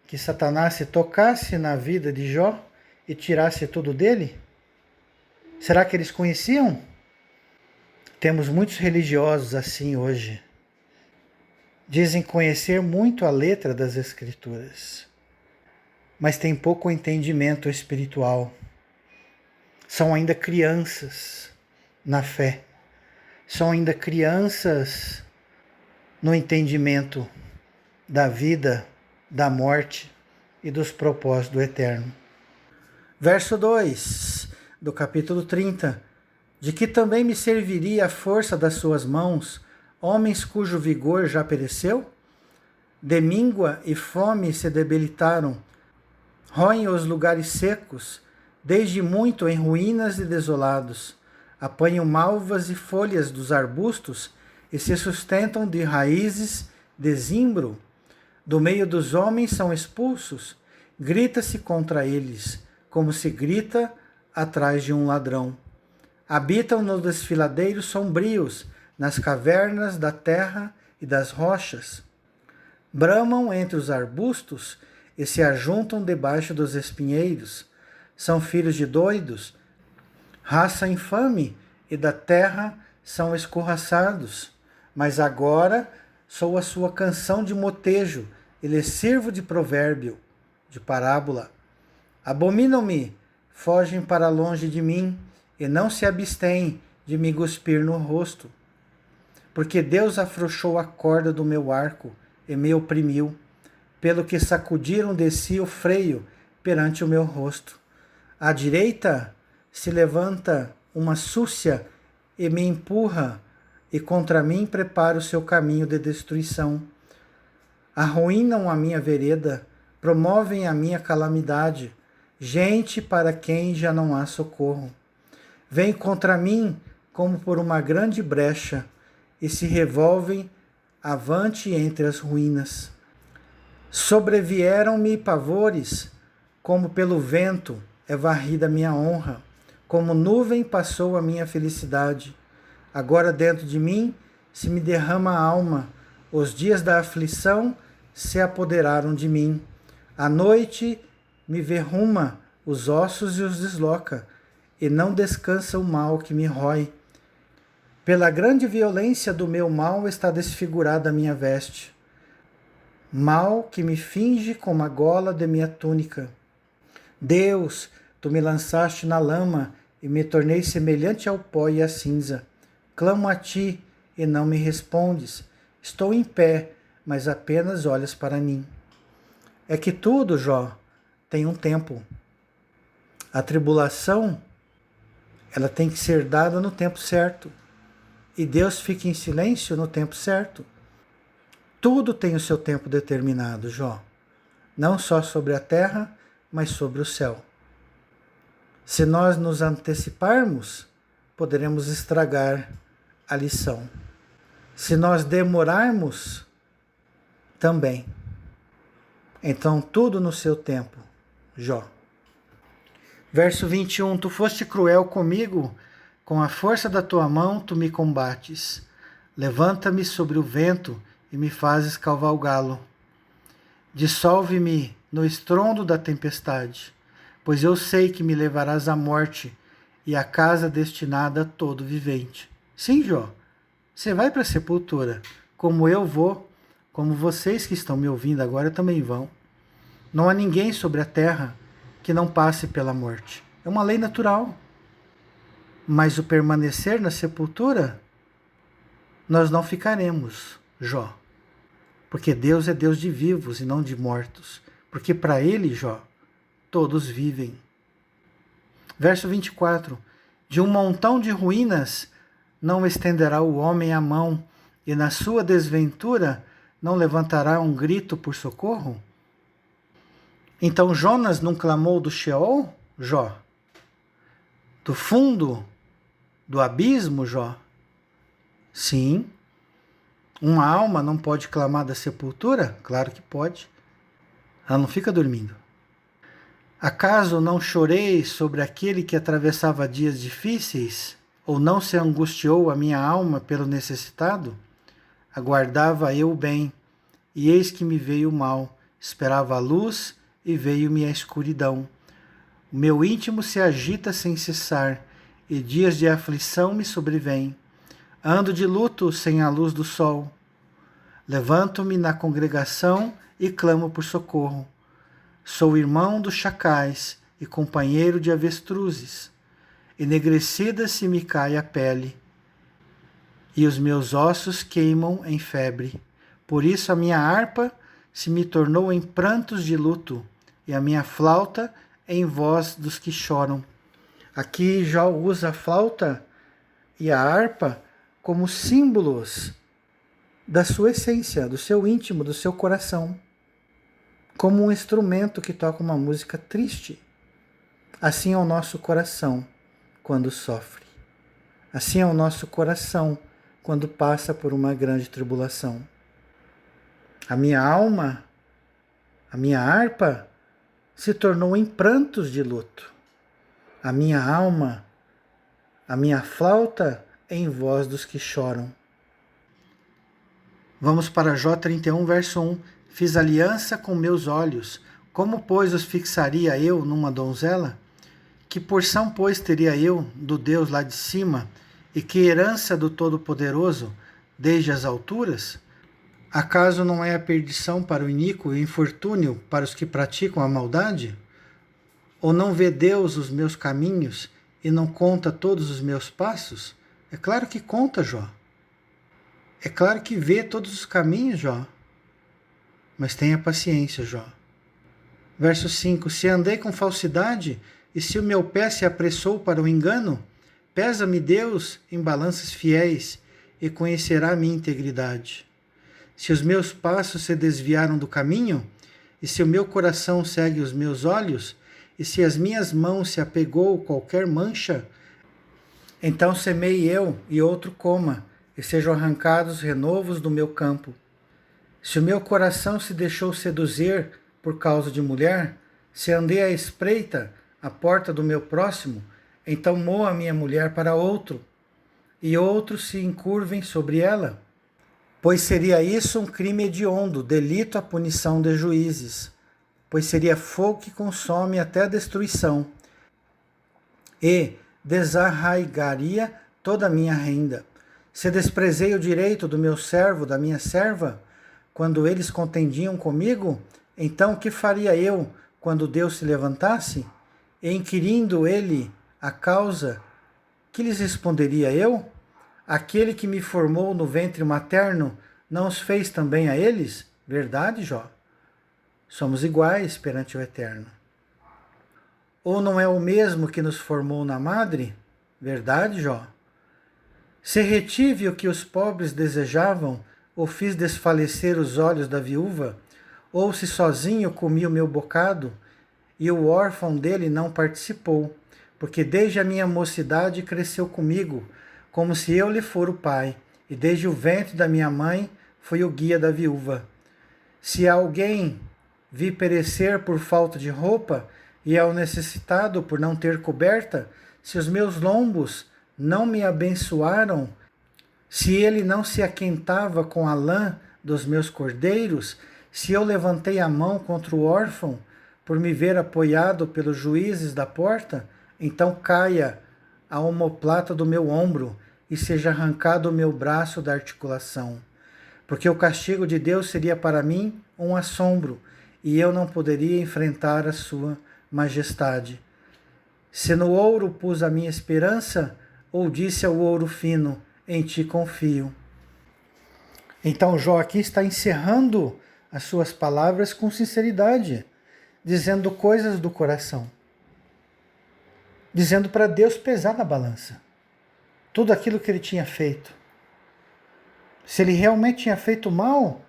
que Satanás se tocasse na vida de Jó e tirasse tudo dele? Será que eles conheciam? Temos muitos religiosos assim hoje. Dizem conhecer muito a letra das Escrituras, mas têm pouco entendimento espiritual. São ainda crianças na fé. São ainda crianças no entendimento da vida, da morte e dos propósitos do eterno. Verso 2 do capítulo 30. De que também me serviria a força das suas mãos, homens cujo vigor já pereceu? De míngua e fome se debilitaram, roem os lugares secos, desde muito em ruínas e desolados. Apanham malvas e folhas dos arbustos e se sustentam de raízes de zimbro. Do meio dos homens são expulsos, grita-se contra eles, como se grita atrás de um ladrão. Habitam nos desfiladeiros sombrios, nas cavernas da terra e das rochas. Bramam entre os arbustos e se ajuntam debaixo dos espinheiros. São filhos de doidos, raça infame, e da terra são escorraçados. Mas agora sou a sua canção de motejo, e lhes sirvo de provérbio, de parábola. Abominam-me, fogem para longe de mim, e não se abstêm de me cuspir no rosto. Porque Deus afrouxou a corda do meu arco e me oprimiu, pelo que sacudiram de si o freio perante o meu rosto. À direita se levanta uma súcia e me empurra, e contra mim prepara o seu caminho de destruição. Arruinam a minha vereda, promovem a minha calamidade, gente para quem já não há socorro. Vêm contra mim como por uma grande brecha, e se revolvem avante entre as ruínas. Sobrevieram-me pavores, como pelo vento é varrida minha honra, como nuvem passou a minha felicidade. Agora dentro de mim se me derrama a alma, os dias da aflição se apoderaram de mim. A noite me verruma os ossos e os desloca, e não descansa o mal que me rói. Pela grande violência do meu mal está desfigurada a minha veste. Mal que me finge como a gola de minha túnica. Deus, tu me lançaste na lama e me tornei semelhante ao pó e à cinza. Clamo a ti e não me respondes. Estou em pé, mas apenas olhas para mim. É que tudo, Jó, tem um tempo. A tribulação, ela tem que ser dada no tempo certo. E Deus fica em silêncio no tempo certo. Tudo tem o seu tempo determinado, Jó. Não só sobre a terra, mas sobre o céu. Se nós nos anteciparmos, poderemos estragar a lição. Se nós demorarmos, também. Então, tudo no seu tempo, Jó. Verso 21. Tu foste cruel comigo, com a força da tua mão tu me combates. Levanta-me sobre o vento e me fazes cavalgá-lo. Dissolve-me no estrondo da tempestade, pois eu sei que me levarás à morte e à casa destinada a todo vivente. Sim, Jó, você vai para a sepultura, como eu vou, como vocês que estão me ouvindo agora também vão. Não há ninguém sobre a terra que não passe pela morte. É uma lei natural. Mas o permanecer na sepultura, nós não ficaremos. Jó. Porque Deus é Deus de vivos e não de mortos. Porque para ele, Jó, todos vivem. Verso 24. De um montão de ruínas não estenderá o homem a mão, e na sua desventura não levantará um grito por socorro? Então Jonas não clamou do Sheol, Jó? Do fundo do abismo, Jó? Sim. Uma alma não pode clamar da sepultura? Claro que pode. Ela não fica dormindo. Acaso não chorei sobre aquele que atravessava dias difíceis? Ou não se angustiou a minha alma pelo necessitado? Aguardava eu o bem, e eis que me veio o mal. Esperava a luz, e veio-me a escuridão. O meu íntimo se agita sem cessar, e dias de aflição me sobrevêm. Ando de luto sem a luz do sol. Levanto-me na congregação e clamo por socorro. Sou irmão dos chacais e companheiro de avestruzes. Enegrecida se me cai a pele, e os meus ossos queimam em febre. Por isso a minha harpa se me tornou em prantos de luto, e a minha flauta em voz dos que choram. Aqui Jó usa a flauta e a harpa como símbolos da sua essência, do seu íntimo, do seu coração. Como um instrumento que toca uma música triste. Assim é o nosso coração quando sofre. Assim é o nosso coração quando passa por uma grande tribulação. A minha alma, a minha harpa, se tornou em prantos de luto. A minha alma, a minha flauta em voz dos que choram. Vamos para Jó 31, verso 1. Fiz aliança com meus olhos. Como, pois, os fixaria eu numa donzela? Que porção, pois, teria eu do Deus lá de cima? E que herança do Todo-Poderoso desde as alturas? Acaso não é a perdição para o iníquo e infortúnio para os que praticam a maldade? Ou não vê Deus os meus caminhos e não conta todos os meus passos? É claro que conta, Jó. É claro que vê todos os caminhos, Jó. Mas tenha paciência, Jó. Verso 5. Se andei com falsidade, e se o meu pé se apressou para o engano, pesa-me Deus em balanças fiéis, e conhecerá a minha integridade. Se os meus passos se desviaram do caminho, e se o meu coração segue os meus olhos, e se as minhas mãos se apegou qualquer mancha, então semei eu e outro coma, e sejam arrancados renovos do meu campo. Se o meu coração se deixou seduzir por causa de mulher, se andei à espreita à porta do meu próximo, então moa minha mulher para outro, e outros se encurvem sobre ela. Pois seria isso um crime hediondo, delito à punição de juízes. Pois seria fogo que consome até a destruição, e desarraigaria toda a minha renda. Se desprezei o direito do meu servo, da minha serva, quando eles contendiam comigo, então o que faria eu quando Deus se levantasse? E inquirindo ele a causa, que lhes responderia eu? Aquele que me formou no ventre materno não os fez também a eles? Verdade, Jó? Somos iguais perante o Eterno. Ou não é o mesmo que nos formou na madre? Verdade, Jó? Se retive o que os pobres desejavam, ou fiz desfalecer os olhos da viúva, ou se sozinho comi o meu bocado, e o órfão dele não participou, porque desde a minha mocidade cresceu comigo, como se eu lhe fora o pai, e desde o ventre da minha mãe foi o guia da viúva. Se alguém vi perecer por falta de roupa, e ao necessitado por não ter coberta, se os meus lombos não me abençoaram, se ele não se aquentava com a lã dos meus cordeiros, se eu levantei a mão contra o órfão, por me ver apoiado pelos juízes da porta, então caia a omoplata do meu ombro e seja arrancado o meu braço da articulação. Porque o castigo de Deus seria para mim um assombro, e eu não poderia enfrentar a sua majestade. Se no ouro pus a minha esperança, ou disse ao ouro fino, em ti confio. Então Jó aqui está encerrando as suas palavras com sinceridade, dizendo coisas do coração, dizendo para Deus pesar na balança tudo aquilo que ele tinha feito. Se ele realmente tinha feito mal,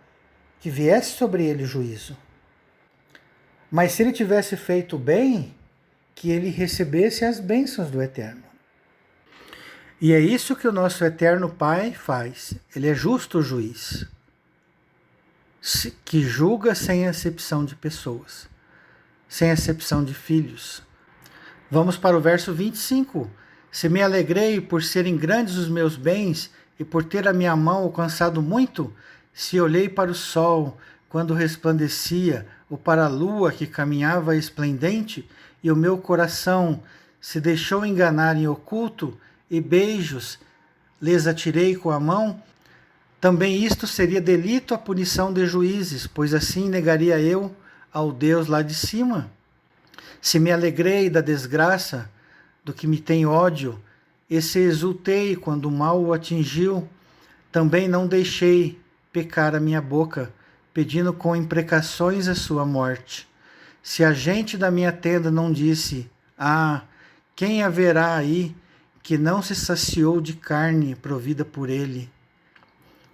que viesse sobre ele o juízo. Mas se ele tivesse feito bem, que ele recebesse as bênçãos do Eterno. E é isso que o nosso Eterno Pai faz. Ele é justo juiz, que julga sem acepção de pessoas, sem acepção de filhos. Vamos para o verso 25. Se me alegrei por serem grandes os meus bens e por ter a minha mão alcançado muito, se olhei para o sol quando resplandecia, ou para a lua que caminhava esplendente, e o meu coração se deixou enganar em oculto, e beijos lhes atirei com a mão, também isto seria delito à punição de juízes, pois assim negaria eu ao Deus lá de cima. Se me alegrei da desgraça do que me tem ódio, e se exultei quando o mal o atingiu, também não deixei pecar a minha boca, pedindo com imprecações a sua morte. Se a gente da minha tenda não disse, quem haverá aí que não se saciou de carne provida por ele?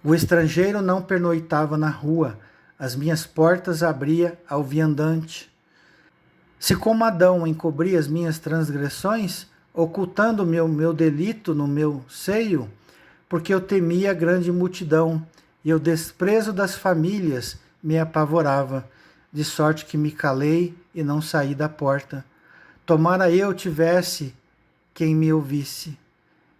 O estrangeiro não pernoitava na rua, as minhas portas abria ao viandante. Se como Adão encobri as minhas transgressões, ocultando meu delito no meu seio, porque eu temia a grande multidão, e o desprezo das famílias me apavorava, de sorte que me calei e não saí da porta. Tomara eu tivesse quem me ouvisse.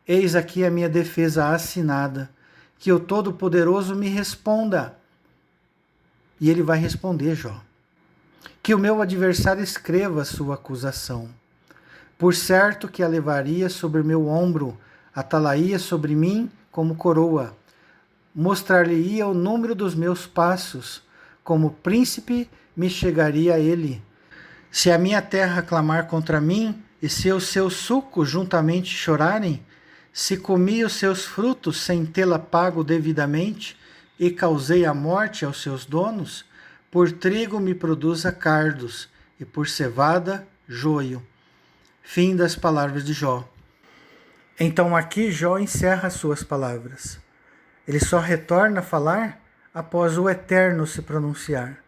Eis aqui a minha defesa assinada, que o Todo-Poderoso me responda. E ele vai responder, Jó. Que o meu adversário escreva a sua acusação. Por certo que a levaria sobre o meu ombro, atalaria sobre mim como coroa. Mostrar-lhe-ia o número dos meus passos, como príncipe me chegaria a ele. Se a minha terra clamar contra mim, e se os seus sucos juntamente chorarem, se comi os seus frutos sem tê-la pago devidamente, e causei a morte aos seus donos, por trigo me produza cardos, e por cevada, joio. Fim das palavras de Jó. Então aqui Jó encerra as suas palavras. Ele só retorna a falar após o Eterno se pronunciar.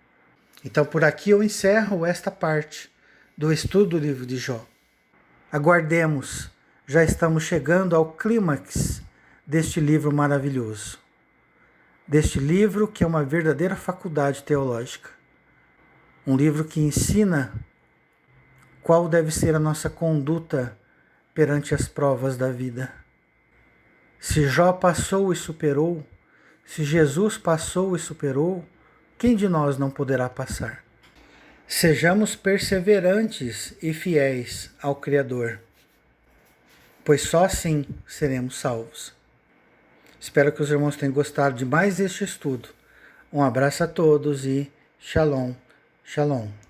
Então por aqui eu encerro esta parte do estudo do livro de Jó. Aguardemos, já estamos chegando ao clímax deste livro maravilhoso. Deste livro que é uma verdadeira faculdade teológica. Um livro que ensina qual deve ser a nossa conduta perante as provas da vida. Se Jó passou e superou, se Jesus passou e superou, quem de nós não poderá passar? Sejamos perseverantes e fiéis ao Criador, pois só assim seremos salvos. Espero que os irmãos tenham gostado de mais este estudo. Um abraço a todos e Shalom, Shalom.